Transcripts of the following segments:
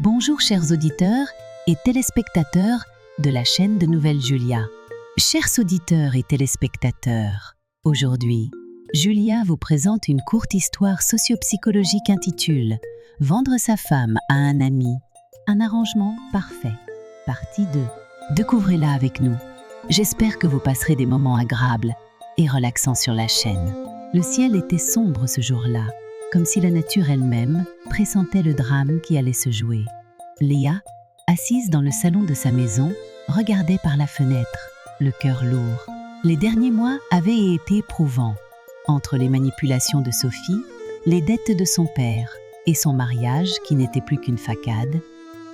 Bonjour chers auditeurs et téléspectateurs de la chaîne de Nouvelles Julia. Chers auditeurs et téléspectateurs, aujourd'hui, Julia vous présente une courte histoire socio-psychologique intitulée « Vendre sa femme à un ami, un arrangement parfait ». Partie 2. Découvrez-la avec nous. J'espère que vous passerez des moments agréables et relaxants sur la chaîne. Le ciel était sombre ce jour-là, comme si la nature elle-même pressentait le drame qui allait se jouer. Léa, assise dans le salon de sa maison, regardait par la fenêtre, le cœur lourd. Les derniers mois avaient été éprouvants. Entre les manipulations de Sophie, les dettes de son père et son mariage qui n'était plus qu'une facade,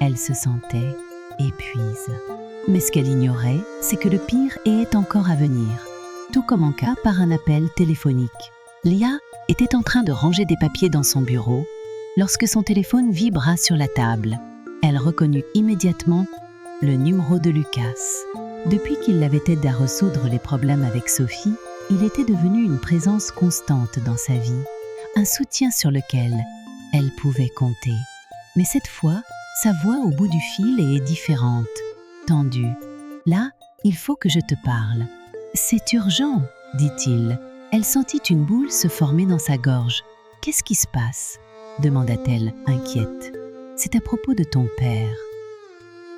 elle se sentait épuise. Mais ce qu'elle ignorait, c'est que le pire est encore à venir, tout comme en cas par un appel téléphonique. Léa était en train de ranger des papiers dans son bureau lorsque son téléphone vibra sur la table. Elle reconnut immédiatement le numéro de Lucas. Depuis qu'il l'avait aidé à résoudre les problèmes avec Sophie, il était devenu une présence constante dans sa vie, un soutien sur lequel elle pouvait compter. Mais cette fois, sa voix au bout du fil est différente, tendue. « Là, il faut que je te parle. »« C'est urgent, » dit-il. Elle sentit une boule se former dans sa gorge. « Qu'est-ce qui se passe ?» demanda-t-elle, inquiète. « C'est à propos de ton père. »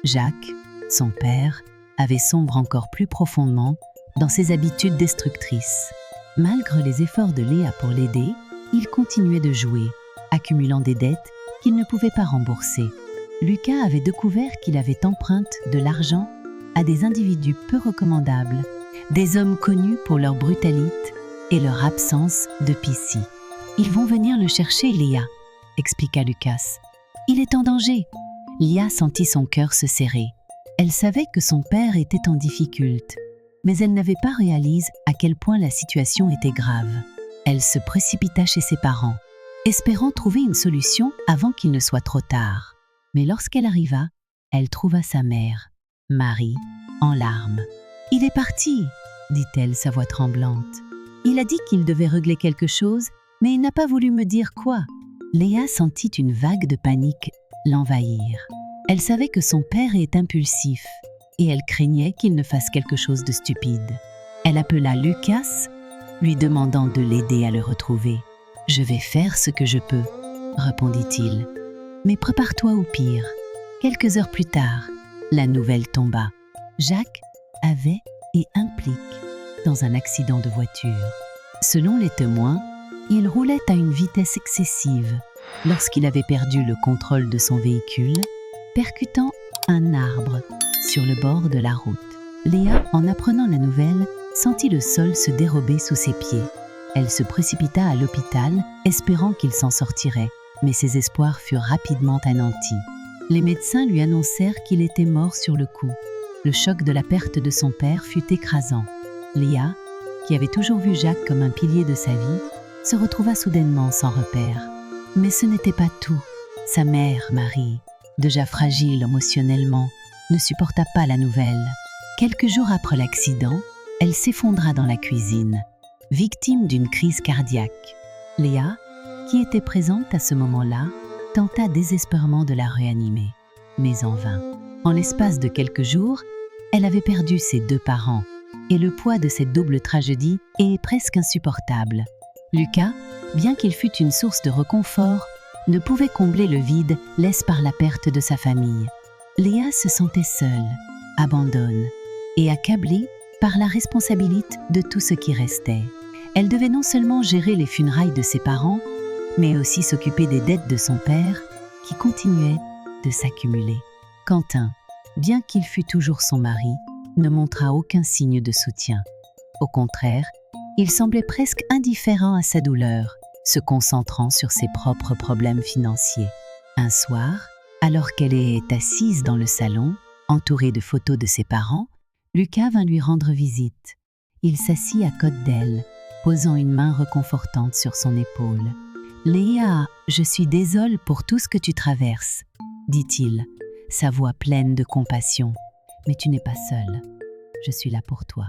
Jacques, son père, avait sombré encore plus profondément dans ses habitudes destructrices. Malgré les efforts de Léa pour l'aider, il continuait de jouer, accumulant des dettes qu'il ne pouvait pas rembourser. Lucas avait découvert qu'il avait emprunté de l'argent à des individus peu recommandables, des hommes connus pour leur brutalité et leur absence de piscis. « Ils vont venir le chercher, Léa, » expliqua Lucas. « Il est en danger. » Léa sentit son cœur se serrer. Elle savait que son père était en difficulté, mais elle n'avait pas réalisé à quel point la situation était grave. Elle se précipita chez ses parents, espérant trouver une solution avant qu'il ne soit trop tard. Mais lorsqu'elle arriva, elle trouva sa mère, Marie, en larmes. « Il est parti, » dit-elle, sa voix tremblante. « Il a dit qu'il devait régler quelque chose, mais il n'a pas voulu me dire quoi. » Léa sentit une vague de panique l'envahir. Elle savait que son père est impulsif et elle craignait qu'il ne fasse quelque chose de stupide. Elle appela Lucas, lui demandant de l'aider à le retrouver. « Je vais faire ce que je peux, » répondit-il. « Mais prépare-toi au pire. » Quelques heures plus tard, la nouvelle tomba. Jacques avait été impliqué dans un accident de voiture. Selon les témoins, il roulait à une vitesse excessive lorsqu'il avait perdu le contrôle de son véhicule, percutant un arbre sur le bord de la route. Léa, en apprenant la nouvelle, sentit le sol se dérober sous ses pieds. Elle se précipita à l'hôpital, espérant qu'il s'en sortirait, mais ses espoirs furent rapidement anéantis. Les médecins lui annoncèrent qu'il était mort sur le coup. Le choc de la perte de son père fut écrasant. Léa, qui avait toujours vu Jacques comme un pilier de sa vie, se retrouva soudainement sans repère. Mais ce n'était pas tout. Sa mère, Marie, déjà fragile émotionnellement, ne supporta pas la nouvelle. Quelques jours après l'accident, elle s'effondra dans la cuisine, victime d'une crise cardiaque. Léa, qui était présente à ce moment-là, tenta désespérément de la réanimer, mais en vain. En l'espace de quelques jours, elle avait perdu ses deux parents, et le poids de cette double tragédie est presque insupportable. Lucas, bien qu'il fût une source de réconfort, ne pouvait combler le vide laissé par la perte de sa famille. Léa se sentait seule, abandonnée et accablée par la responsabilité de tout ce qui restait. Elle devait non seulement gérer les funérailles de ses parents, mais aussi s'occuper des dettes de son père qui continuaient de s'accumuler. Quentin, bien qu'il fût toujours son mari, ne montra aucun signe de soutien. Au contraire, il semblait presque indifférent à sa douleur, se concentrant sur ses propres problèmes financiers. Un soir, alors qu'elle est assise dans le salon, entourée de photos de ses parents, Lucas vint lui rendre visite. Il s'assit à côté d'elle, posant une main réconfortante sur son épaule. « Léa, je suis désolé pour tout ce que tu traverses, » dit-il, sa voix pleine de compassion. « Mais tu n'es pas seule. Je suis là pour toi. »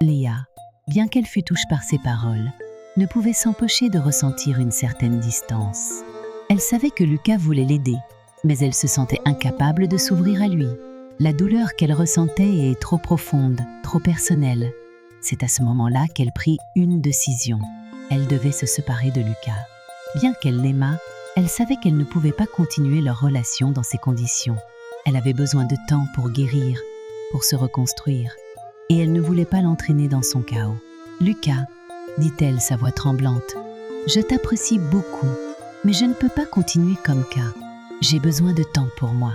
Léa, bien qu'elle fût touchée par ses paroles, ne pouvait s'empêcher de ressentir une certaine distance. Elle savait que Lucas voulait l'aider, mais elle se sentait incapable de s'ouvrir à lui. La douleur qu'elle ressentait est trop profonde, trop personnelle. C'est à ce moment-là qu'elle prit une décision. Elle devait se séparer de Lucas. Bien qu'elle l'aimât, elle savait qu'elle ne pouvait pas continuer leur relation dans ces conditions. Elle avait besoin de temps pour guérir, pour se reconstruire, et elle ne voulait pas l'entraîner dans son chaos. « Lucas, dit-elle, sa voix tremblante, je t'apprécie beaucoup, mais je ne peux pas continuer comme ça. J'ai besoin de temps pour moi,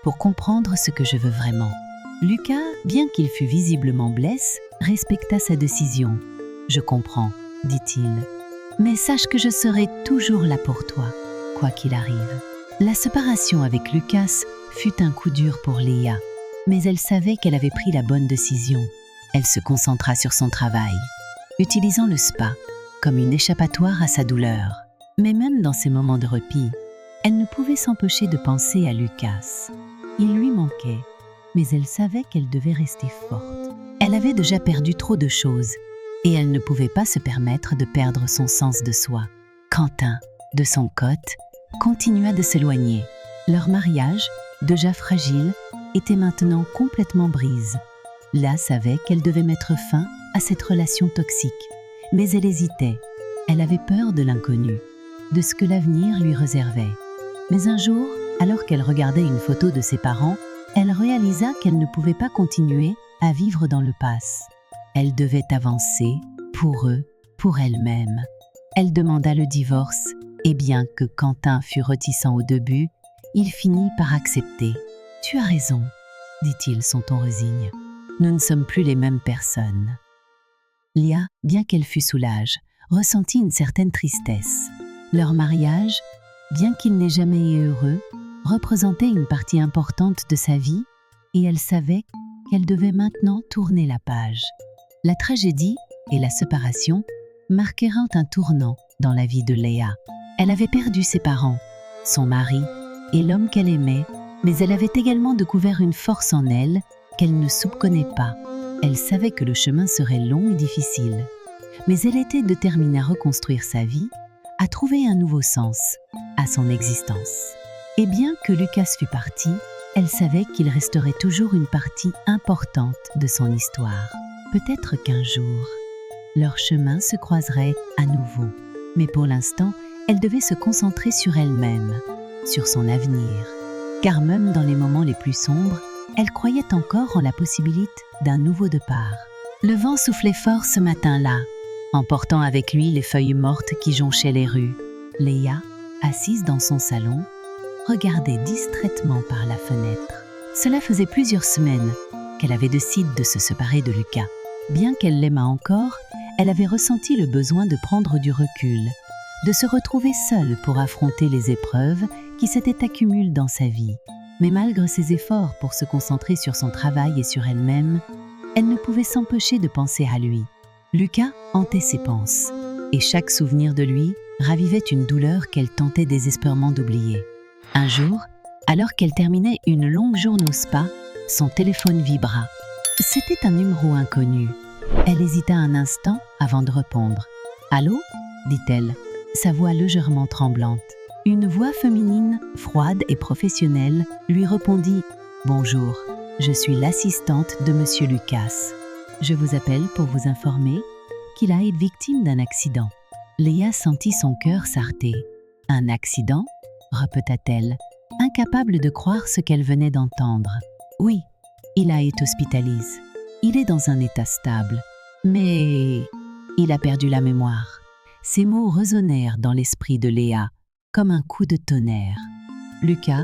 pour comprendre ce que je veux vraiment. » Lucas, bien qu'il fût visiblement blessé, respecta sa décision. « Je comprends, dit-il, mais sache que je serai toujours là pour toi, quoi qu'il arrive. » La séparation avec Lucas fut un coup dur pour Léa, mais elle savait qu'elle avait pris la bonne décision. Elle se concentra sur son travail, utilisant le spa comme une échappatoire à sa douleur. Mais même dans ces moments de repos, elle ne pouvait s'empêcher de penser à Lucas. Il lui manquait, mais elle savait qu'elle devait rester forte. Elle avait déjà perdu trop de choses, et elle ne pouvait pas se permettre de perdre son sens de soi. Quentin, de son côté, continua de s'éloigner. Leur mariage, déjà fragile, était maintenant complètement brise. Léa savait qu'elle devait mettre fin à cette relation toxique, mais elle hésitait. Elle avait peur de l'inconnu, de ce que l'avenir lui réservait. Mais un jour, alors qu'elle regardait une photo de ses parents, elle réalisa qu'elle ne pouvait pas continuer à vivre dans le passé. Elle devait avancer, pour eux, pour elle-même. Elle demanda le divorce, et bien que Quentin fût réticent au début, il finit par accepter. « Tu as raison, dit-il son ton résigne. Nous ne sommes plus les mêmes personnes. » Léa, bien qu'elle fût soulagée, ressentit une certaine tristesse. Leur mariage, bien qu'il n'ait jamais été heureux, représentait une partie importante de sa vie et elle savait qu'elle devait maintenant tourner la page. La tragédie et la séparation marquèrent un tournant dans la vie de Léa. Elle avait perdu ses parents, son mari et l'homme qu'elle aimait, mais elle avait également découvert une force en elle qu'elle ne soupçonnait pas. Elle savait que le chemin serait long et difficile, mais elle était déterminée à reconstruire sa vie, à trouver un nouveau sens à son existence. Et bien que Lucas fût parti, elle savait qu'il resterait toujours une partie importante de son histoire. Peut-être qu'un jour, leur chemin se croiserait à nouveau. Mais pour l'instant, elle devait se concentrer sur elle-même, sur son avenir. Car même dans les moments les plus sombres, elle croyait encore en la possibilité d'un nouveau départ. Le vent soufflait fort ce matin-là, emportant avec lui les feuilles mortes qui jonchaient les rues. Léa, assise dans son salon, regardait distraitement par la fenêtre. Cela faisait plusieurs semaines qu'elle avait décidé de se séparer de Lucas. Bien qu'elle l'aimât encore, elle avait ressenti le besoin de prendre du recul, de se retrouver seule pour affronter les épreuves qui s'étaient accumulées dans sa vie. Mais malgré ses efforts pour se concentrer sur son travail et sur elle-même, elle ne pouvait s'empêcher de penser à lui. Lucas hantait ses pensées, et chaque souvenir de lui ravivait une douleur qu'elle tentait désespérément d'oublier. Un jour, alors qu'elle terminait une longue journée au spa, son téléphone vibra. C'était un numéro inconnu. Elle hésita un instant avant de répondre. « Allô ?» dit-elle, sa voix légèrement tremblante. Une voix féminine, froide et professionnelle, lui répondit « Bonjour, je suis l'assistante de Monsieur Lucas. Je vous appelle pour vous informer qu'il a été victime d'un accident. » Léa sentit son cœur s'arrêter. « Un accident ?» répéta-t-elle, incapable de croire ce qu'elle venait d'entendre. « Oui, il a été hospitalisé. Il est dans un état stable. Mais il a perdu la mémoire. » Ces mots résonnèrent dans l'esprit de Léa, comme un coup de tonnerre. Lucas,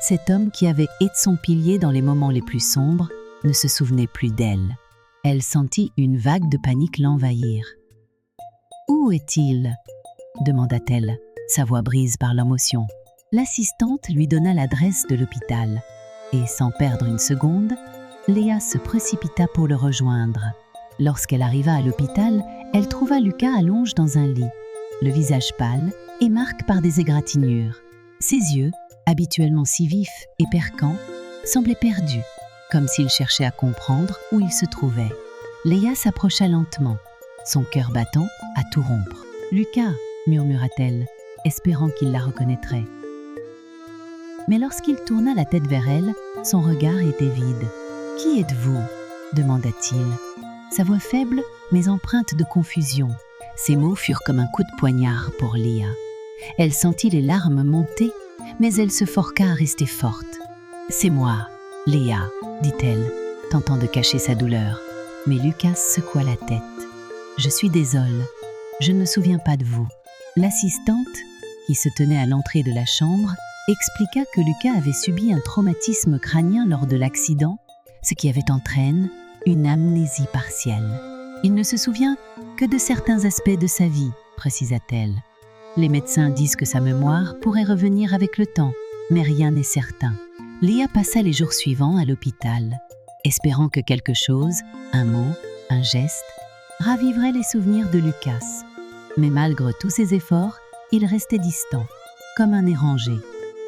cet homme qui avait été son pilier dans les moments les plus sombres, ne se souvenait plus d'elle. Elle sentit une vague de panique l'envahir. « Où est-il » demanda-t-elle, sa voix brise par l'émotion. L'assistante lui donna l'adresse de l'hôpital, et sans perdre une seconde, Léa se précipita pour le rejoindre. Lorsqu'elle arriva à l'hôpital, elle trouva Lucas allongé dans un lit, le visage pâle et marqué par des égratignures. Ses yeux, habituellement si vifs et perçants, semblaient perdus, comme s'il cherchait à comprendre où il se trouvait. Léa s'approcha lentement, son cœur battant à tout rompre. « Lucas » murmura-t-elle, espérant qu'il la reconnaîtrait. Mais lorsqu'il tourna la tête vers elle, son regard était vide. « Qui êtes-vous » demanda-t-il. Sa voix faible, mais empreinte de confusion. Ces mots furent comme un coup de poignard pour Léa. Elle sentit les larmes monter, mais elle se forqua à rester forte. « C'est moi, Léa, » dit-elle, tentant de cacher sa douleur. Mais Lucas secoua la tête. « Je suis désolée, je ne me souviens pas de vous. » L'assistante, qui se tenait à l'entrée de la chambre, expliqua que Lucas avait subi un traumatisme crânien lors de l'accident, ce qui avait entraîné une amnésie partielle. Il ne se souvient que de certains aspects de sa vie, précisa-t-elle. Les médecins disent que sa mémoire pourrait revenir avec le temps, mais rien n'est certain. Léa passa les jours suivants à l'hôpital, espérant que quelque chose, un mot, un geste, raviverait les souvenirs de Lucas. Mais malgré tous ses efforts, il restait distant, comme un étranger.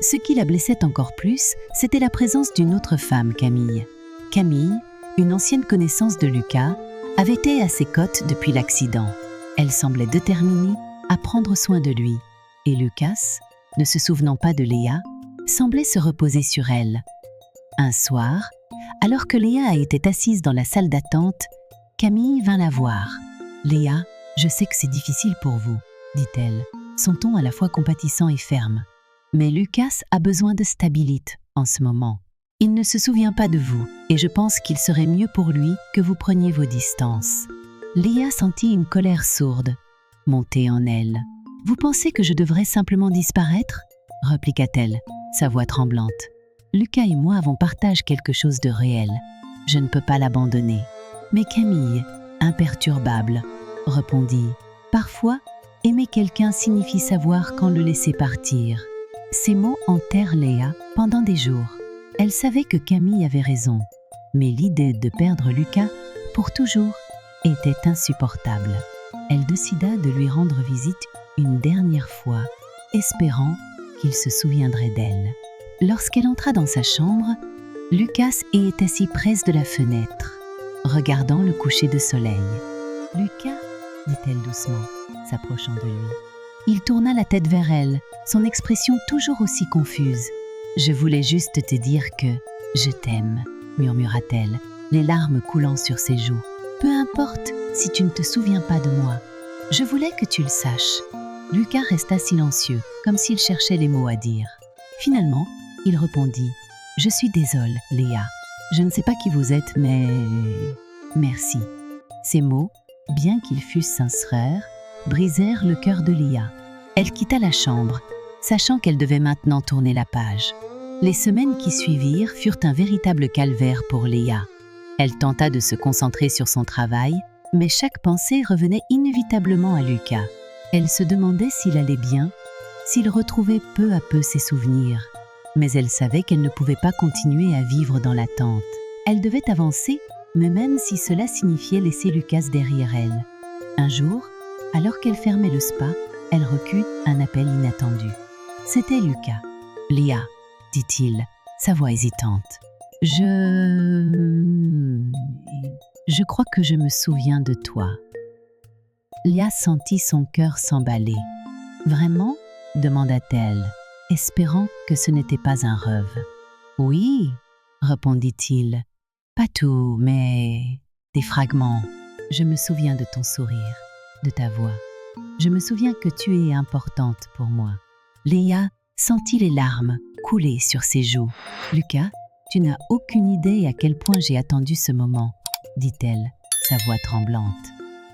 Ce qui la blessait encore plus, c'était la présence d'une autre femme, Camille. Camille, une ancienne connaissance de Lucas, avait été à ses côtes depuis l'accident. Elle semblait déterminée à prendre soin de lui, et Lucas, ne se souvenant pas de Léa, semblait se reposer sur elle. Un soir, alors que Léa était assise dans la salle d'attente, Camille vint la voir. « Léa, je sais que c'est difficile pour vous, » dit-elle, son ton à la fois compatissant et ferme. « Mais Lucas a besoin de stabilité en ce moment. Il ne se souvient pas de vous, et je pense qu'il serait mieux pour lui que vous preniez vos distances. » Léa sentit une colère sourde monter en elle. « Vous pensez que je devrais simplement disparaître ?» répliqua-t-elle, sa voix tremblante. « Lucas et moi avons partagé quelque chose de réel. Je ne peux pas l'abandonner. » Mais Camille, imperturbable, répondit « Parfois, aimer quelqu'un signifie savoir quand le laisser partir. » Ces mots hantèrent Léa pendant des jours. Elle savait que Camille avait raison, mais l'idée de perdre Lucas pour toujours était insupportable. Elle décida de lui rendre visite une dernière fois, espérant qu'il se souviendrait d'elle. Lorsqu'elle entra dans sa chambre, Lucas était assis près de la fenêtre, regardant le coucher de soleil. « Lucas » dit-elle doucement, s'approchant de lui. Il tourna la tête vers elle, son expression toujours aussi confuse. « Je voulais juste te dire que je t'aime » murmura-t-elle, les larmes coulant sur ses joues. « Peu importe si tu ne te souviens pas de moi. Je voulais que tu le saches. » Lucas resta silencieux, comme s'il cherchait les mots à dire. Finalement, il répondit « Je suis désolée, Léa. Je ne sais pas qui vous êtes, mais... merci. » Ces mots, bien qu'ils fussent sincères, brisèrent le cœur de Léa. Elle quitta la chambre, sachant qu'elle devait maintenant tourner la page. Les semaines qui suivirent furent un véritable calvaire pour Léa. Elle tenta de se concentrer sur son travail, mais chaque pensée revenait inévitablement à Lucas. Elle se demandait s'il allait bien, s'il retrouvait peu à peu ses souvenirs. Mais elle savait qu'elle ne pouvait pas continuer à vivre dans l'attente. Elle devait avancer, mais même si cela signifiait laisser Lucas derrière elle. Un jour, alors qu'elle fermait le spa, elle reçut un appel inattendu. C'était Lucas. « Léa » dit-il, sa voix hésitante. « Je crois que je me souviens de toi. » Léa sentit son cœur s'emballer. « Vraiment ?» demanda-t-elle, espérant que ce n'était pas un rêve. « Oui » répondit-il. « Pas tout, mais des fragments. Je me souviens de ton sourire, de ta voix. Je me souviens que tu es importante pour moi. » Léa sentit les larmes couler sur ses joues. « Lucas, tu n'as aucune idée à quel point j'ai attendu ce moment, » dit-elle, sa voix tremblante.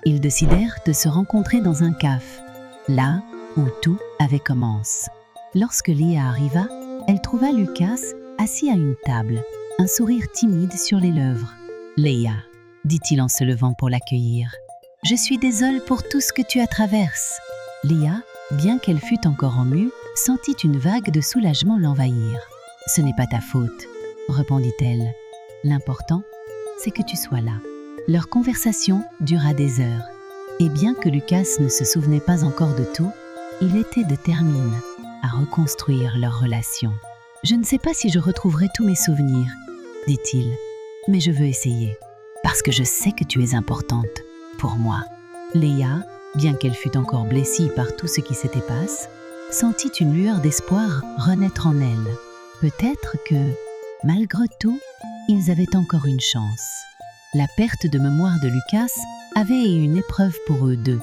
Ils décidèrent de se rencontrer dans un café, là où tout avait commencé. Lorsque Léa arriva, elle trouva Lucas assis à une table, un sourire timide sur les lèvres. « Léa » dit-il en se levant pour l'accueillir. « Je suis désolée pour tout ce que tu as traversé. » Léa, bien qu'elle fût encore en mue, sentit une vague de soulagement l'envahir. « Ce n'est pas ta faute, » répondit-elle. « L'important, c'est que tu sois là. » Leur conversation dura des heures, et bien que Lucas ne se souvenait pas encore de tout, il était déterminé à reconstruire leur relation. « Je ne sais pas si je retrouverai tous mes souvenirs, » dit-il, « mais je veux essayer, parce que je sais que tu es importante pour moi. » Léa, bien qu'elle fût encore blessée par tout ce qui s'était passé, sentit une lueur d'espoir renaître en elle. Peut-être que, malgré tout, ils avaient encore une chance. La perte de mémoire de Lucas avait été une épreuve pour eux deux,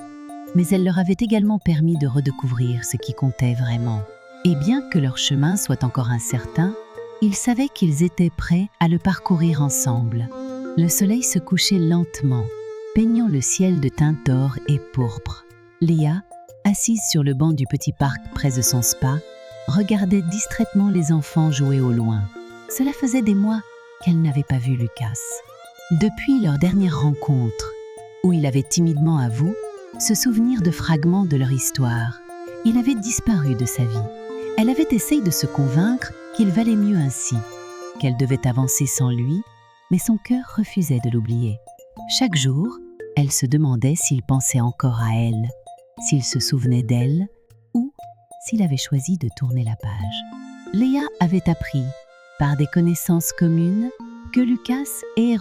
mais elle leur avait également permis de redécouvrir ce qui comptait vraiment. Et bien que leur chemin soit encore incertain, ils savaient qu'ils étaient prêts à le parcourir ensemble. Le soleil se couchait lentement, peignant le ciel de teintes d'or et pourpre. Léa, assise sur le banc du petit parc près de son spa, regardait distraitement les enfants jouer au loin. Cela faisait des mois qu'elle n'avait pas vu Lucas. Depuis leur dernière rencontre, où il avait timidement avoué se souvenir de fragments de leur histoire, il avait disparu de sa vie. Elle avait essayé de se convaincre qu'il valait mieux ainsi, qu'elle devait avancer sans lui, mais son cœur refusait de l'oublier. Chaque jour, elle se demandait s'il pensait encore à elle, s'il se souvenait d'elle, ou s'il avait choisi de tourner la page. Léa avait appris, par des connaissances communes, que Lucas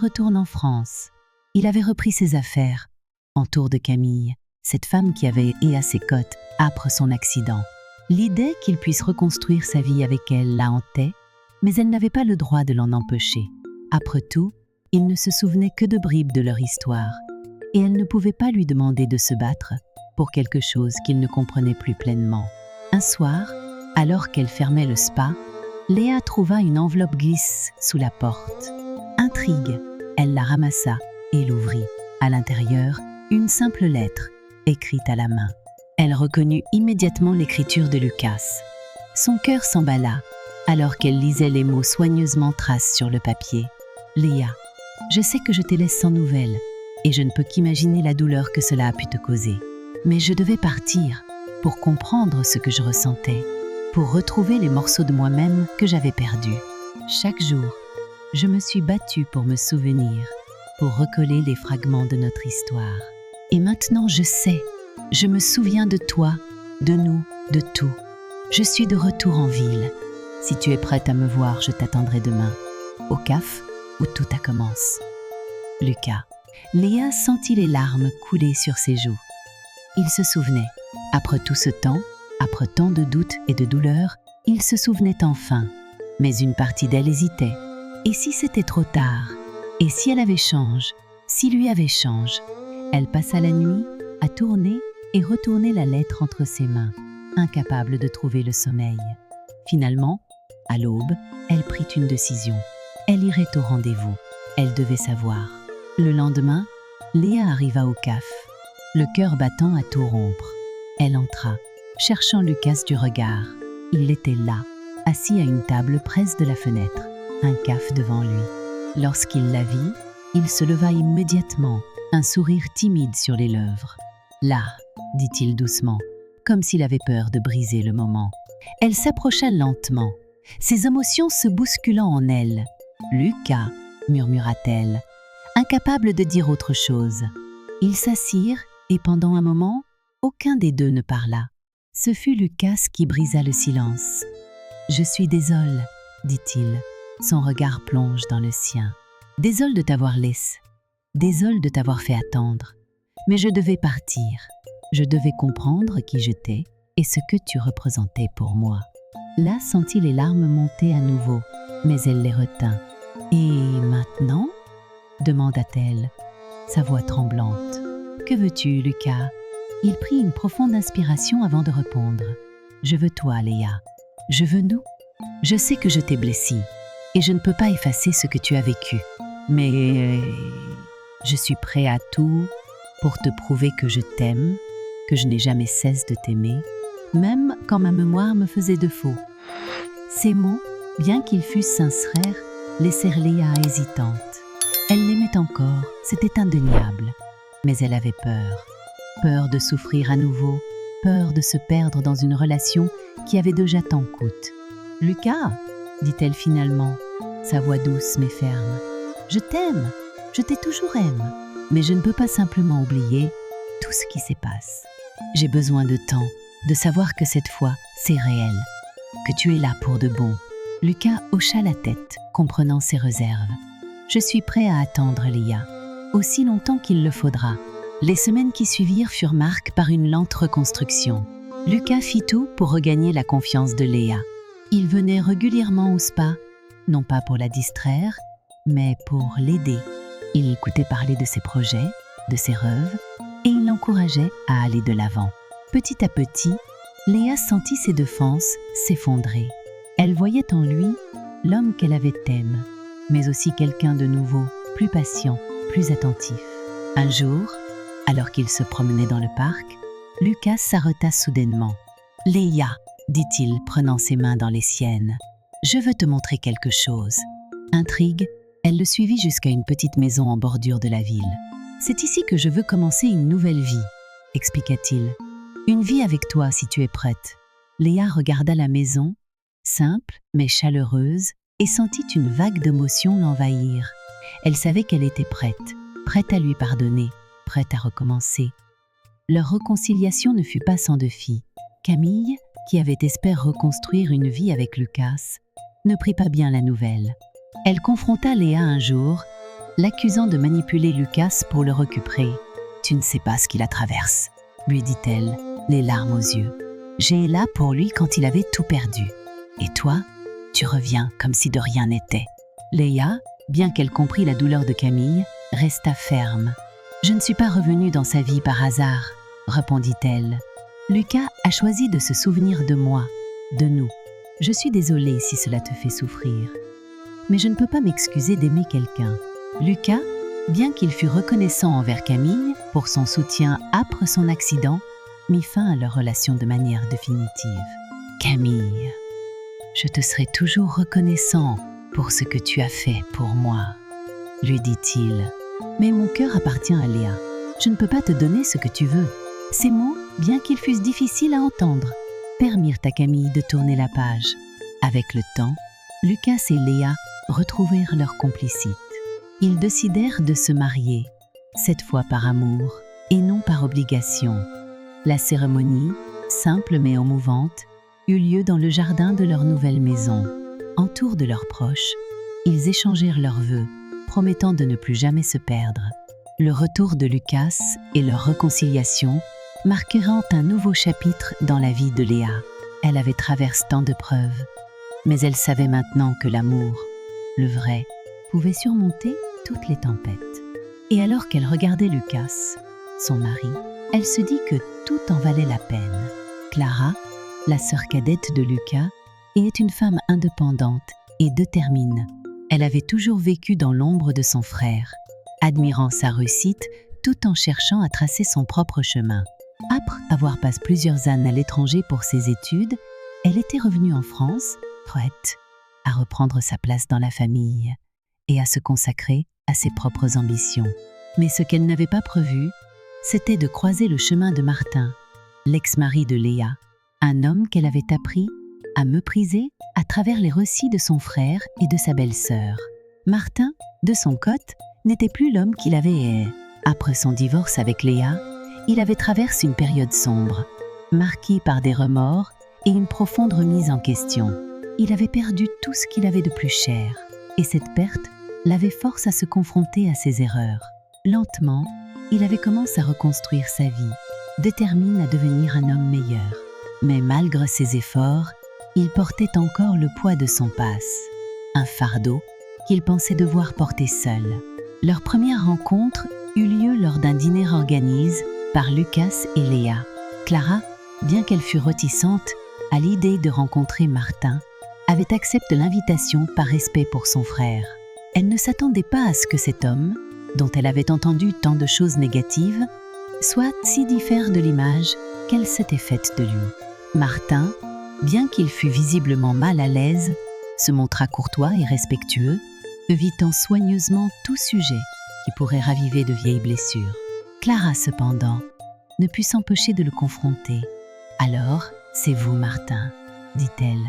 retourne en France. Il avait repris ses affaires, entour de Camille, cette femme qui avait été à ses côtes après son accident. L'idée qu'il puisse reconstruire sa vie avec elle la hantait, mais elle n'avait pas le droit de l'en empêcher. Après tout, il ne se souvenait que de bribes de leur histoire, et elle ne pouvait pas lui demander de se battre pour quelque chose qu'il ne comprenait plus pleinement. Un soir, alors qu'elle fermait le spa, Léa trouva une enveloppe glisse sous la porte. Intrigue, elle la ramassa et l'ouvrit. À l'intérieur, une simple lettre, écrite à la main. Elle reconnut immédiatement l'écriture de Lucas. Son cœur s'emballa, alors qu'elle lisait les mots soigneusement tracés sur le papier. « Léa, je sais que je te laisse sans nouvelles, et je ne peux qu'imaginer la douleur que cela a pu te causer. Mais je devais partir pour comprendre ce que je ressentais, pour retrouver les morceaux de moi-même que j'avais perdus. Chaque jour, je me suis battue pour me souvenir, pour recoller les fragments de notre histoire. Et maintenant je sais, je me souviens de toi, de nous, de tout. Je suis de retour en ville. Si tu es prête à me voir, je t'attendrai demain, au CAF où tout a commencé. Lucas. Léa sentit les larmes couler sur ses joues. Il se souvenait. Après tout ce temps, après tant de doutes et de douleurs, il se souvenait enfin. Mais une partie d'elle hésitait. Et si c'était trop tard? Et si elle avait changé? Si lui avait changé? Elle passa la nuit à tourner et retourner la lettre entre ses mains, incapable de trouver le sommeil. Finalement, à l'aube, elle prit une décision. Elle irait au rendez-vous. Elle devait savoir. Le lendemain, Léa arriva au CAF, le cœur battant à tout rompre. Elle entra, cherchant Lucas du regard. Il était là, assis à une table près de la fenêtre, un caf devant lui. Lorsqu'il la vit, il se leva immédiatement, un sourire timide sur les lèvres. « Là », dit-il doucement, comme s'il avait peur de briser le moment. Elle s'approcha lentement, ses émotions se bousculant en elle. « Lucas », murmura-t-elle, incapable de dire autre chose. Ils s'assirent et pendant un moment, aucun des deux ne parla. Ce fut Lucas qui brisa le silence. « Je suis désolé, » dit-il. Son regard plonge dans le sien. « Désolé de t'avoir laissé. Désolé de t'avoir fait attendre. Mais je devais partir. Je devais comprendre qui j'étais et ce que tu représentais pour moi. » Là sentit les larmes monter à nouveau, mais elle les retint. « Et maintenant ?» demanda-t-elle, sa voix tremblante. « Que veux-tu, Lucas ?» Il prit une profonde inspiration avant de répondre. « Je veux toi, Léa. Je veux nous. Je sais que je t'ai blessée et je ne peux pas effacer ce que tu as vécu. Mais je suis prêt à tout pour te prouver que je t'aime, que je n'ai jamais cessé de t'aimer, même quand ma mémoire me faisait défaut. » Ces mots, bien qu'ils fussent sincères, laissèrent Léa hésitante. Elle l'aimait encore, c'était indéniable, mais elle avait peur. Peur de souffrir à nouveau, peur de se perdre dans une relation qui avait déjà tant coûté. « Lucas » dit-elle finalement, sa voix douce mais ferme. « Je t'aime, je t'ai toujours aimé, mais je ne peux pas simplement oublier tout ce qui s'est passé. J'ai besoin de temps, de savoir que cette fois, c'est réel, que tu es là pour de bon. » Lucas hocha la tête, comprenant ses réserves. « Je suis prêt à attendre, Léa, aussi longtemps qu'il le faudra. » Les semaines qui suivirent furent marquées par une lente reconstruction. Lucas fit tout pour regagner la confiance de Léa. Il venait régulièrement au spa, non pas pour la distraire, mais pour l'aider. Il écoutait parler de ses projets, de ses rêves, et il l'encourageait à aller de l'avant. Petit à petit, Léa sentit ses défenses s'effondrer. Elle voyait en lui l'homme qu'elle avait aimé, mais aussi quelqu'un de nouveau, plus patient, plus attentif. Un jour, alors qu'il se promenait dans le parc, Lucas s'arrêta soudainement. « Léa, dit-il, prenant ses mains dans les siennes, je veux te montrer quelque chose. » Intrigue, elle le suivit jusqu'à une petite maison en bordure de la ville. « C'est ici que je veux commencer une nouvelle vie, » expliqua-t-il. « Une vie avec toi si tu es prête. » Léa regarda la maison, simple mais chaleureuse, et sentit une vague d'émotion l'envahir. Elle savait qu'elle était prête à lui pardonner, prête à recommencer. Leur réconciliation ne fut pas sans défi. Camille, qui avait espéré reconstruire une vie avec Lucas, ne prit pas bien la nouvelle. Elle confronta Léa un jour, l'accusant de manipuler Lucas pour le récupérer. « Tu ne sais pas ce qu'il a traversé, » lui dit-elle, les larmes aux yeux. « J'ai là pour lui quand il avait tout perdu. Et toi, tu reviens comme si de rien n'était. » Léa, bien qu'elle comprît la douleur de Camille, resta ferme. « Je ne suis pas revenue dans sa vie par hasard, » répondit-elle. « Lucas a choisi de se souvenir de moi, de nous. Je suis désolée si cela te fait souffrir. Mais je ne peux pas m'excuser d'aimer quelqu'un. » Lucas, bien qu'il fût reconnaissant envers Camille pour son soutien après son accident, mit fin à leur relation de manière définitive. « Camille, je te serai toujours reconnaissant pour ce que tu as fait pour moi, » lui dit-il. « Mais mon cœur appartient à Léa. Je ne peux pas te donner ce que tu veux. » Ces mots, bien qu'ils fussent difficiles à entendre, permirent à Camille de tourner la page. Avec le temps, Lucas et Léa retrouvèrent leur complicité. Ils décidèrent de se marier, cette fois par amour et non par obligation. La cérémonie, simple mais émouvante, eut lieu dans le jardin de leur nouvelle maison. Entour de leurs proches, ils échangèrent leurs vœux, promettant de ne plus jamais se perdre. Le retour de Lucas et leur réconciliation marqueront un nouveau chapitre dans la vie de Léa. Elle avait traversé tant d'épreuves, mais elle savait maintenant que l'amour, le vrai, pouvait surmonter toutes les tempêtes. Et alors qu'elle regardait Lucas, son mari, elle se dit que tout en valait la peine. Clara, la sœur cadette de Lucas, est une femme indépendante et déterminée. Elle avait toujours vécu dans l'ombre de son frère, admirant sa réussite tout en cherchant à tracer son propre chemin. Après avoir passé plusieurs années à l'étranger pour ses études, elle était revenue en France, prête à reprendre sa place dans la famille et à se consacrer à ses propres ambitions. Mais ce qu'elle n'avait pas prévu, c'était de croiser le chemin de Martin, l'ex-mari de Léa, un homme qu'elle avait appris à mépriser à travers les récits de son frère et de sa belle-sœur. Martin, de son côté, n'était plus l'homme qu'il avait. Après son divorce avec Léa, il avait traversé une période sombre, marquée par des remords et une profonde remise en question. Il avait perdu tout ce qu'il avait de plus cher, et cette perte l'avait forcé à se confronter à ses erreurs. Lentement, il avait commencé à reconstruire sa vie, déterminé à devenir un homme meilleur. Mais malgré ses efforts, il portait encore le poids de son passé, un fardeau qu'il pensait devoir porter seul. Leur première rencontre eut lieu lors d'un dîner organisé par Lucas et Léa. Clara, bien qu'elle fût réticente à l'idée de rencontrer Martin, avait accepté l'invitation par respect pour son frère. Elle ne s'attendait pas à ce que cet homme, dont elle avait entendu tant de choses négatives, soit si différent de l'image qu'elle s'était faite de lui. Martin, bien qu'il fût visiblement mal à l'aise, se montra courtois et respectueux, évitant soigneusement tout sujet qui pourrait raviver de vieilles blessures. Clara, cependant, ne put s'empêcher de le confronter. « Alors, c'est vous, Martin, » dit-elle,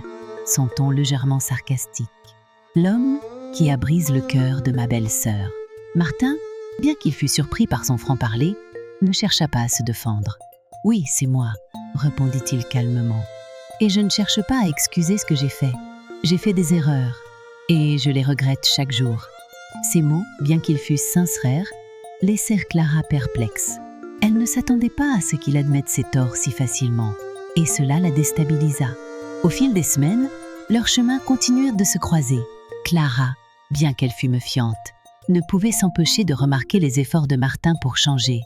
son ton légèrement sarcastique. « L'homme qui a brisé le cœur de ma belle-sœur. » Martin, bien qu'il fût surpris par son franc-parler, ne chercha pas à se défendre. « Oui, c'est moi, » répondit-il calmement. « Et je ne cherche pas à excuser ce que j'ai fait. J'ai fait des erreurs, et je les regrette chaque jour. » Ces mots, bien qu'ils fussent sincères, laissèrent Clara perplexe. Elle ne s'attendait pas à ce qu'il admette ses torts si facilement, et cela la déstabilisa. Au fil des semaines, Leurs chemins continuèrent de se croiser. Clara, bien qu'elle fût méfiante, ne pouvait s'empêcher de remarquer les efforts de Martin pour changer.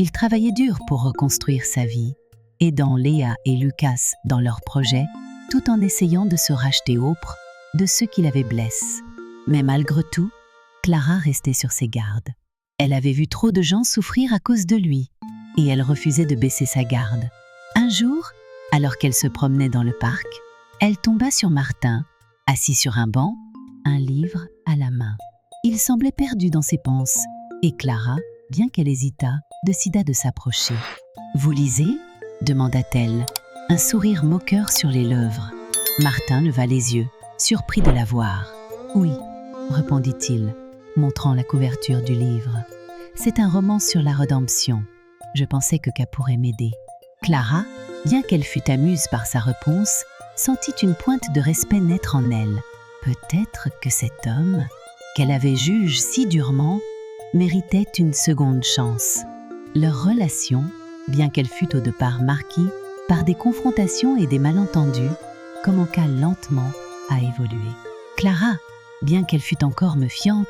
Il travaillait dur pour reconstruire sa vie, aidant Léa et Lucas dans leurs projets, tout en essayant de se racheter auprès de ceux qui l'avaient blessé. Mais malgré tout, Clara restait sur ses gardes. Elle avait vu trop de gens souffrir à cause de lui, et elle refusait de baisser sa garde. Un jour, alors qu'elle se promenait dans le parc, elle tomba sur Martin, assis sur un banc, un livre à la main. Il semblait perdu dans ses pensées, et Clara, bien qu'elle hésitât, décida de s'approcher. « Vous lisez ?» demanda-t-elle, un sourire moqueur sur les lèvres. Martin leva les yeux, surpris de la voir. « Oui », répondit-il, montrant la couverture du livre. « C'est un roman sur la rédemption. Je pensais que qu'elle pourrait m'aider. » Clara, bien qu'elle fût amuse par sa réponse, sentit une pointe de respect naître en elle. Peut-être que cet homme, qu'elle avait jugé si durement, méritait une seconde chance. Leur relation, bien qu'elle fût au départ marquée par des confrontations et des malentendus, commença lentement à évoluer. Clara, bien qu'elle fût encore méfiante,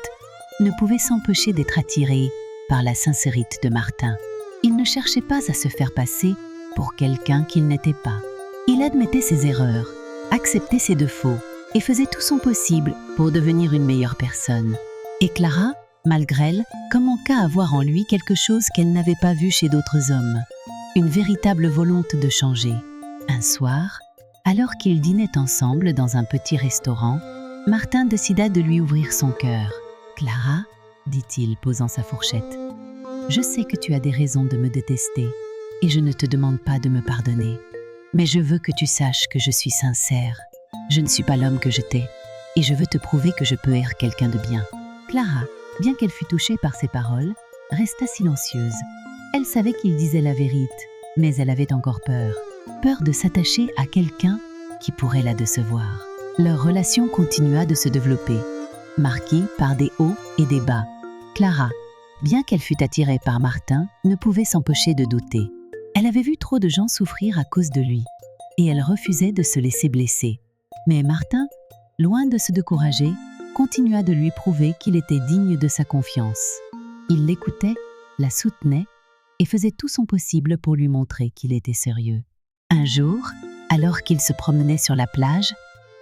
ne pouvait s'empêcher d'être attirée par la sincérité de Martin. Il ne cherchait pas à se faire passer pour quelqu'un qu'il n'était pas. Il admettait ses erreurs, acceptait ses défauts et faisait tout son possible pour devenir une meilleure personne. Et Clara, malgré elle, commença à voir en lui quelque chose qu'elle n'avait pas vu chez d'autres hommes, une véritable volonté de changer. Un soir, alors qu'ils dînaient ensemble dans un petit restaurant, Martin décida de lui ouvrir son cœur. « Clara, dit-il, posant sa fourchette, je sais que tu as des raisons de me détester et je ne te demande pas de me pardonner. Mais je veux que tu saches que je suis sincère. Je ne suis pas l'homme que j'étais et je veux te prouver que je peux être quelqu'un de bien. » Clara, bien qu'elle fût touchée par ces paroles, resta silencieuse. Elle savait qu'il disait la vérité, mais elle avait encore peur. Peur de s'attacher à quelqu'un qui pourrait la décevoir. Leur relation continua de se développer, marquée par des hauts et des bas. Clara, bien qu'elle fût attirée par Martin, ne pouvait s'empêcher de douter. Elle avait vu trop de gens souffrir à cause de lui, et elle refusait de se laisser blesser. Mais Martin, loin de se décourager, continua de lui prouver qu'il était digne de sa confiance. Il l'écoutait, la soutenait et faisait tout son possible pour lui montrer qu'il était sérieux. Un jour, alors qu'il se promenait sur la plage,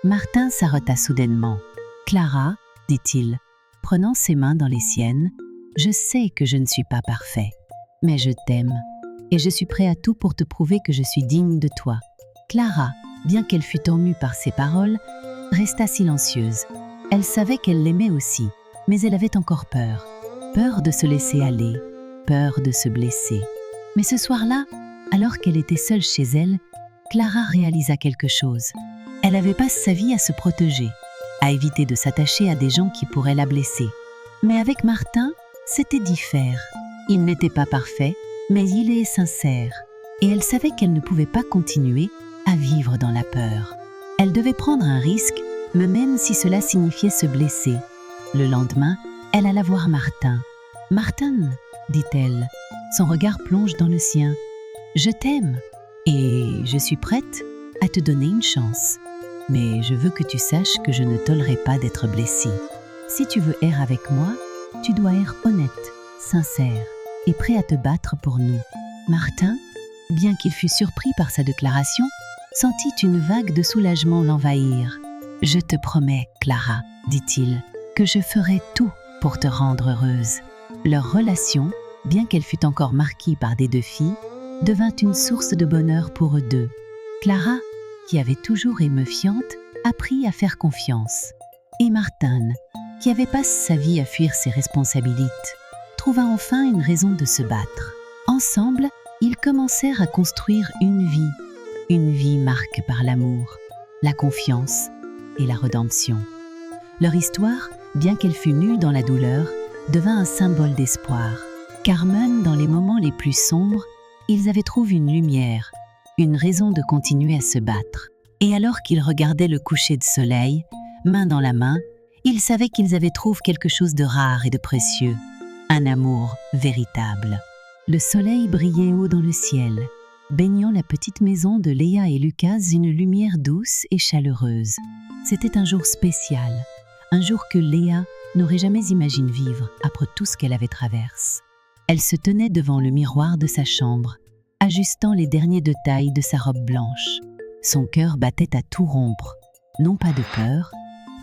Martin s'arrêta soudainement. « Clara, dit-il, prenant ses mains dans les siennes, je sais que je ne suis pas parfait, mais je t'aime et je suis prêt à tout pour te prouver que je suis digne de toi. » Clara, bien qu'elle fût émue par ces paroles, resta silencieuse. Elle savait qu'elle l'aimait aussi, mais elle avait encore peur. Peur de se laisser aller, peur de se blesser. Mais ce soir-là, alors qu'elle était seule chez elle, Clara réalisa quelque chose. Elle avait passé sa vie à se protéger, à éviter de s'attacher à des gens qui pourraient la blesser. Mais avec Martin, c'était différent. Il n'était pas parfait, mais il est sincère. Et elle savait qu'elle ne pouvait pas continuer à vivre dans la peur. Elle devait prendre un risque, mais même si cela signifiait se blesser. Le lendemain, elle alla voir Martin. « Martin, dit-elle, son regard plonge dans le sien. Je t'aime et je suis prête à te donner une chance. Mais je veux que tu saches que je ne tolérerai pas d'être blessée. Si tu veux être avec moi, tu dois être honnête, sincère et prêt à te battre pour nous. » Martin, bien qu'il fût surpris par sa déclaration, sentit une vague de soulagement l'envahir. « Je te promets, Clara, dit-il, que je ferai tout pour te rendre heureuse. » Leur relation, bien qu'elle fût encore marquée par des défis, devint une source de bonheur pour eux deux. Clara, qui avait toujours été méfiante, apprit à faire confiance. Et Martin, qui avait passé sa vie à fuir ses responsabilités, trouva enfin une raison de se battre. Ensemble, ils commencèrent à construire une vie marquée par l'amour, la confiance et la rédemption. Leur histoire, bien qu'elle fût nue dans la douleur, devint un symbole d'espoir, car même dans les moments les plus sombres, ils avaient trouvé une lumière, une raison de continuer à se battre. Et alors qu'ils regardaient le coucher de soleil, main dans la main, ils savaient qu'ils avaient trouvé quelque chose de rare et de précieux, un amour véritable. Le soleil brillait haut dans le ciel, baignant la petite maison de Léa et Lucas d'une lumière douce et chaleureuse. C'était un jour spécial, un jour que Léa n'aurait jamais imaginé vivre après tout ce qu'elle avait traversé. Elle se tenait devant le miroir de sa chambre, ajustant les derniers détails de sa robe blanche. Son cœur battait à tout rompre, non pas de peur,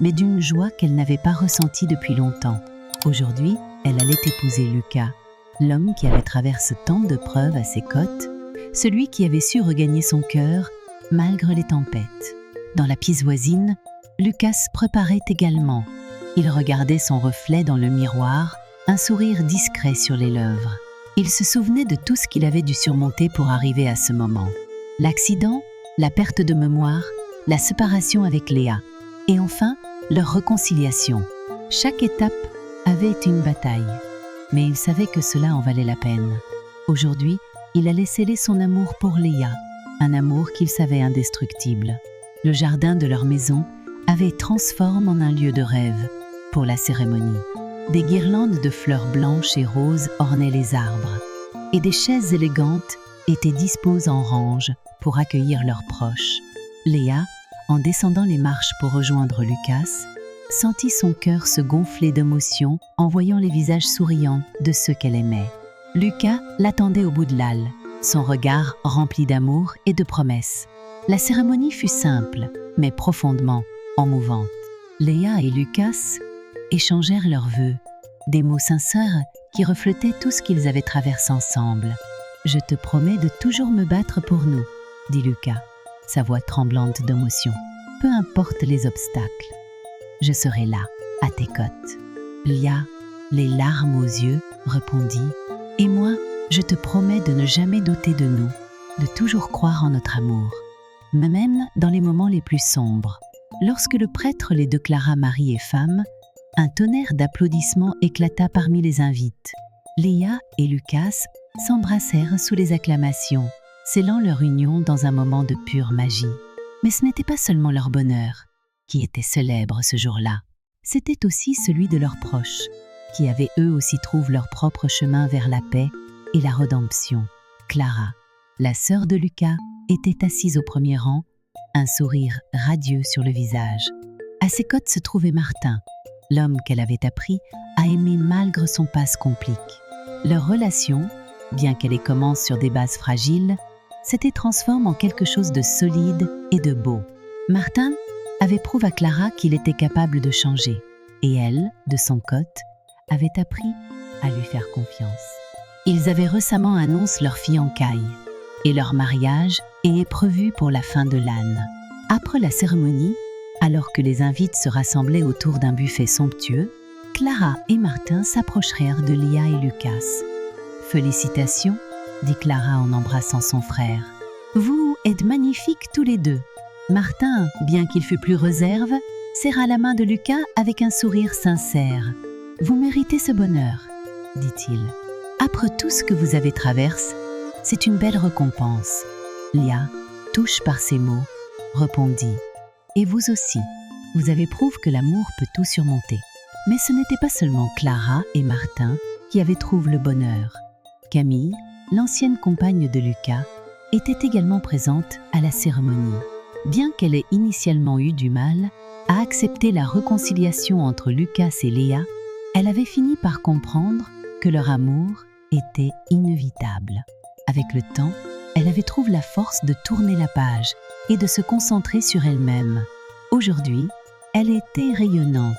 mais d'une joie qu'elle n'avait pas ressentie depuis longtemps. Aujourd'hui, elle allait épouser Lucas, l'homme qui avait traversé tant de preuves à ses côtes, celui qui avait su regagner son cœur malgré les tempêtes. Dans la pièce voisine, Lucas préparait également. Il regardait son reflet dans le miroir, un sourire discret sur les lèvres. Il se souvenait de tout ce qu'il avait dû surmonter pour arriver à ce moment. L'accident, la perte de mémoire, la séparation avec Léa, et enfin, leur réconciliation. Chaque étape avait été une bataille, mais il savait que cela en valait la peine. Aujourd'hui, il allait sceller son amour pour Léa, un amour qu'il savait indestructible. Le jardin de leur maison avait été transformé en un lieu de rêve pour la cérémonie. Des guirlandes de fleurs blanches et roses ornaient les arbres, et des chaises élégantes étaient disposées en rangées pour accueillir leurs proches. Léa, en descendant les marches pour rejoindre Lucas, sentit son cœur se gonfler d'émotion en voyant les visages souriants de ceux qu'elle aimait. Lucas l'attendait au bout de l'halle, son regard rempli d'amour et de promesses. La cérémonie fut simple, mais profondément émouvante. Léa et Lucas échangèrent leurs vœux, des mots sincères qui reflétaient tout ce qu'ils avaient traversé ensemble. « Je te promets de toujours me battre pour nous », dit Lucas, sa voix tremblante d'émotion. « Peu importe les obstacles, je serai là, à tes côtes. » Léa, les larmes aux yeux, répondit « Et moi, je te promets de ne jamais douter de nous, de toujours croire en notre amour, même dans les moments les plus sombres. » Lorsque le prêtre les déclara mari et femme, un tonnerre d'applaudissements éclata parmi les invités. Léa et Lucas s'embrassèrent sous les acclamations, scellant leur union dans un moment de pure magie. Mais ce n'était pas seulement leur bonheur qui était célèbre ce jour-là, c'était aussi celui de leurs proches, qui avaient eux aussi trouvé leur propre chemin vers la paix et la rédemption. Clara, la sœur de Lucas, était assise au premier rang, un sourire radieux sur le visage. À ses côtes se trouvait Martin, l'homme qu'elle avait appris à aimer malgré son passé compliqué. Leur relation, bien qu'elle ait commencé sur des bases fragiles, s'était transformée en quelque chose de solide et de beau. Martin avait prouvé à Clara qu'il était capable de changer, et elle, de son côté, avait appris à lui faire confiance. Ils avaient récemment annoncé leur fiançailles, et leur mariage est prévu pour la fin de l'année. Après la cérémonie, alors que les invités se rassemblaient autour d'un buffet somptueux, Clara et Martin s'approchèrent de Léa et Lucas. « Félicitations », dit Clara en embrassant son frère. « Vous êtes magnifiques tous les deux. » Martin, bien qu'il fût plus réserve, serra la main de Lucas avec un sourire sincère. « Vous méritez ce bonheur, » dit-il. « Après tout ce que vous avez traversé, c'est une belle récompense. » Léa, touche par ces mots, répondit « Et vous aussi, vous avez prouvé que l'amour peut tout surmonter. » Mais ce n'était pas seulement Clara et Martin qui avaient trouvé le bonheur. Camille, l'ancienne compagne de Lucas, était également présente à la cérémonie. Bien qu'elle ait initialement eu du mal à accepter la réconciliation entre Lucas et Léa, elle avait fini par comprendre que leur amour était inévitable. Avec le temps, elle avait trouvé la force de tourner la page et de se concentrer sur elle-même. Aujourd'hui, elle était rayonnante,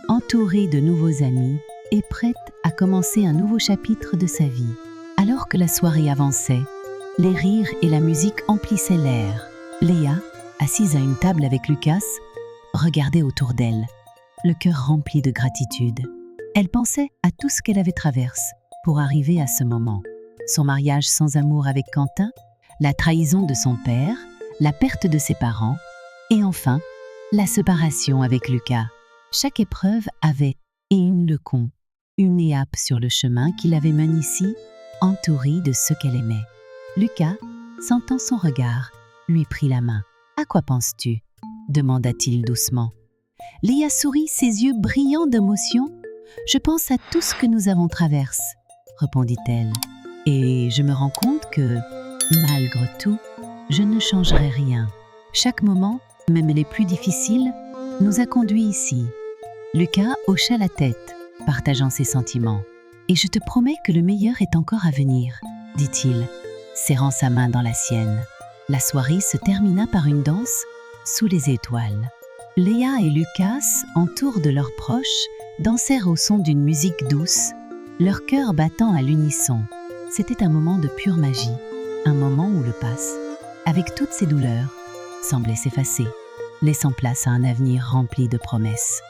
entourée de nouveaux amis et prête à commencer un nouveau chapitre de sa vie. Alors que la soirée avançait, les rires et la musique emplissaient l'air. Léa, assise à une table avec Lucas, regardait autour d'elle, le cœur rempli de gratitude. Elle pensait à tout ce qu'elle avait traversé pour arriver à ce moment. Son mariage sans amour avec Quentin, la trahison de son père, la perte de ses parents, et enfin, la séparation avec Lucas. Chaque épreuve avait et une leçon, une étape sur le chemin qui l'avait menée ici, entourée de ceux qu'elle aimait. Lucas, sentant son regard, lui prit la main. « À quoi penses-tu » demanda-t-il doucement. Léa sourit, ses yeux brillants d'émotion. « Je pense à tout ce que nous avons traversé » répondit-elle. « Et je me rends compte que Malgré tout, je ne changerai rien. Chaque moment, même les plus difficiles, nous a conduits ici. Lucas hocha la tête, partageant ses sentiments. Et je te promets que le meilleur est encore à venir, dit-il, serrant sa main dans la sienne. La soirée se termina par une danse sous les étoiles. Léa et Lucas, entour de leurs proches, dansèrent au son d'une musique douce, leur cœur battant à l'unisson. C'était un moment de pure magie, un moment où le passé, avec toutes ses douleurs, semblait s'effacer, laissant place à un avenir rempli de promesses.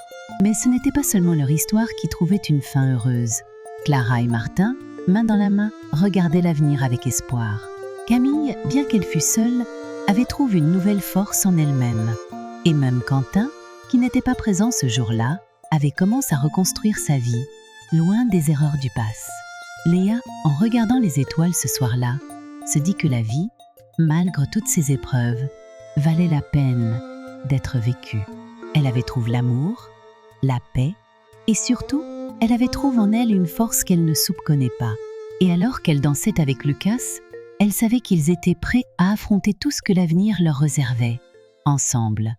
Mais ce n'était pas seulement leur histoire qui trouvait une fin heureuse. Clara et Martin, main dans la main, regardaient l'avenir avec espoir. Camille, bien qu'elle fût seule, avait trouvé une nouvelle force en elle-même. Et même Quentin, qui n'était pas présent ce jour-là, avait commencé à reconstruire sa vie, loin des erreurs du passé. Léa, en regardant les étoiles ce soir-là, se dit que la vie, malgré toutes ses épreuves, valait la peine d'être vécue. Elle avait trouvé l'amour, la paix, et surtout, elle avait trouvé en elle une force qu'elle ne soupçonnait pas. Et alors qu'elle dansait avec Lucas, elle savait qu'ils étaient prêts à affronter tout ce que l'avenir leur réservait. Ensemble,